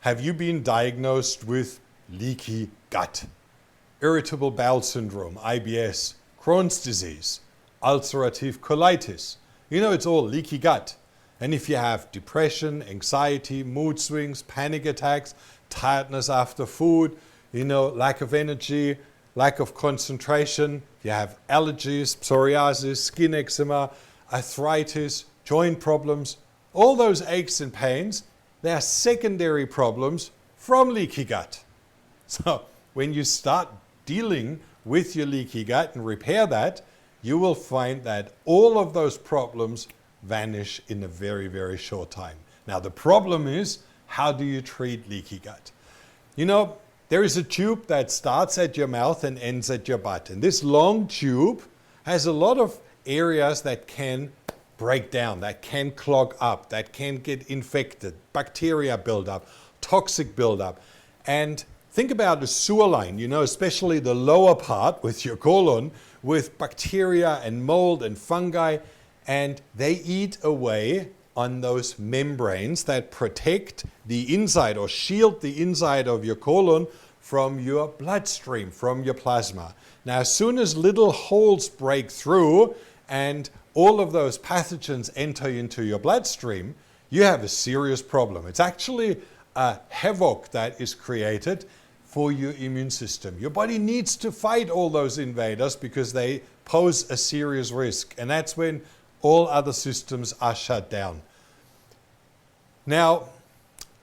Have you been diagnosed with leaky gut, irritable bowel syndrome, IBS, Crohn's disease, ulcerative colitis? You know, it's all leaky gut. And if you have depression, anxiety, mood swings, panic attacks, tiredness after food, you know, lack of energy, lack of concentration, you have allergies, psoriasis, skin eczema, arthritis, joint problems, all those aches and pains, they are secondary problems from leaky gut. So when you start dealing with your leaky gut and repair that, you will find that all of those problems vanish in a very, very short time. Now the problem is, how do you treat leaky gut? You know, there is a tube that starts at your mouth and ends at your butt. And this long tube has a lot of areas that can break down, that can clog up, that can get infected, bacteria build up, toxic build up. And think about a sewer line, you know, especially the lower part with your colon, with bacteria and mold and fungi, and they eat away on those membranes that protect the inside or shield the inside of your colon from your bloodstream, from your plasma. Now, as soon as little holes break through and all of those pathogens enter into your bloodstream, you have a serious problem. It's actually a havoc that is created for your immune system. Your body needs to fight all those invaders because they pose a serious risk. And that's when all other systems are shut down. Now,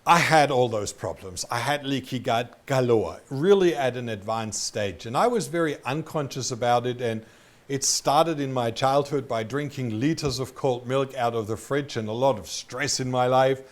I had all those problems. I had leaky gut galore, really at an advanced stage. And I was very unconscious about it. And it started in my childhood by drinking liters of cold milk out of the fridge and a lot of stress in my life.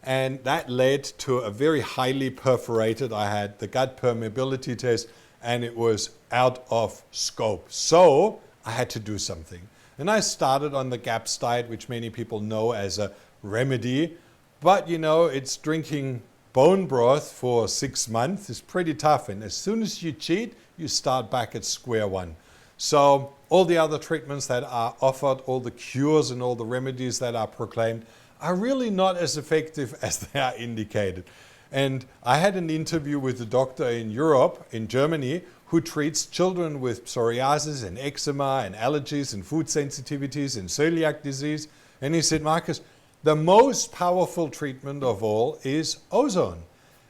And that led to a very highly perforated, I had the gut permeability test, and it was out of scope. So I had to do something. And I started on the GAPS diet, which many people know as a remedy. But you know, it's drinking bone broth for 6 months is pretty tough. And as soon as you cheat, you start back at square one. So all the other treatments that are offered, all the cures and all the remedies that are proclaimed are really not as effective as they are indicated. And I had an interview with a doctor in Europe, in Germany, who treats children with psoriasis and eczema and allergies and food sensitivities and celiac disease. And he said, Marcus, the most powerful treatment of all is ozone.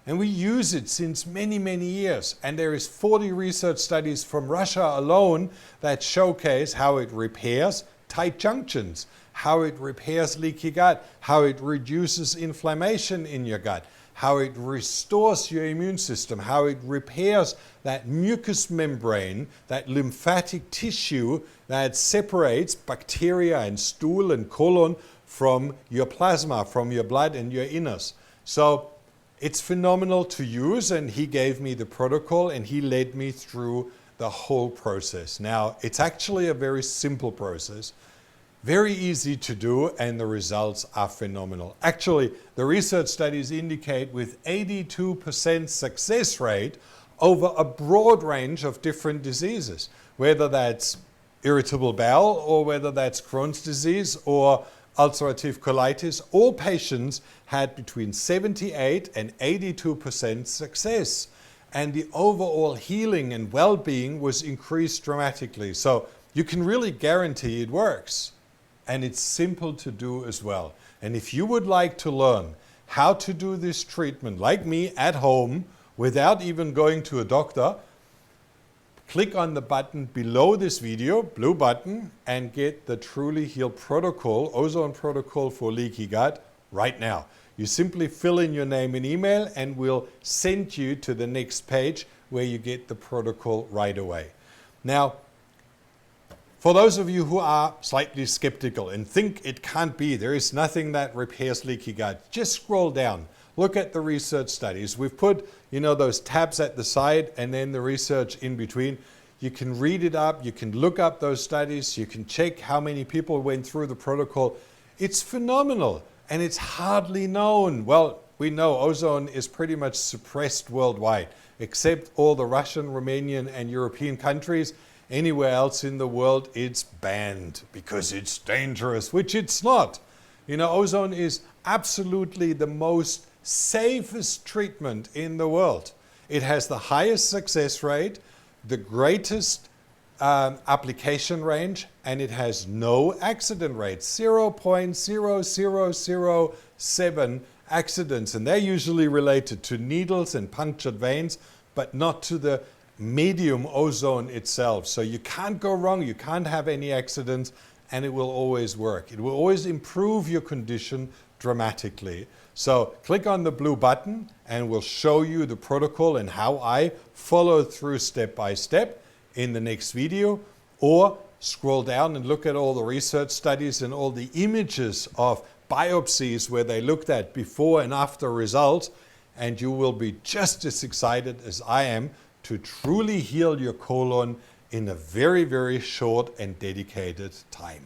And we use it since many, many years. And there is 40 research studies from Russia alone that showcase how it repairs tight junctions, how it repairs leaky gut, how it reduces inflammation in your gut, how it restores your immune system, how it repairs that mucous membrane, that lymphatic tissue that separates bacteria and stool and colon from your plasma, from your blood and your innards. So it's phenomenal to use, and he gave me the protocol and he led me through the whole process. Now, it's actually a very simple process, very easy to do, and the results are phenomenal. Actually, the research studies indicate with 82% success rate over a broad range of different diseases, whether that's irritable bowel or whether that's Crohn's disease or ulcerative colitis. All patients had between 78 and 82% success. And the overall healing and well-being was increased dramatically. So you can really guarantee it works. And it's simple to do as well. And if you would like to learn how to do this treatment, like me, at home, without even going to a doctor, click on the button below this video, blue button, and get the Truly Heal protocol, ozone protocol for leaky gut right now. You simply fill in your name and email and we'll send you to the next page where you get the protocol right away. Now, for those of you who are slightly skeptical and think it can't be, there is nothing that repairs leaky gut, just scroll down. Look at the research studies. We've put, you know, those tabs at the side and then the research in between. You can read it up, you can look up those studies, you can check how many people went through the protocol. It's phenomenal and it's hardly known. Well, we know ozone is pretty much suppressed worldwide, except all the Russian, Romanian and European countries. Anywhere else in the world, it's banned because it's dangerous, which it's not. You know, ozone is absolutely the most safest treatment in the world. It has the highest success rate, the greatest application range, and it has no accident rate, 0.0007 accidents, and they're usually related to needles and punctured veins, but not to the medium ozone itself. So you can't go wrong, you can't have any accidents, and it will always work. It will always improve your condition dramatically. So click on the blue button and we'll show you the protocol and how I follow through step by step in the next video, or scroll down and look at all the research studies and all the images of biopsies where they looked at before and after results, and you will be just as excited as I am to truly heal your colon in a very, very short and dedicated time.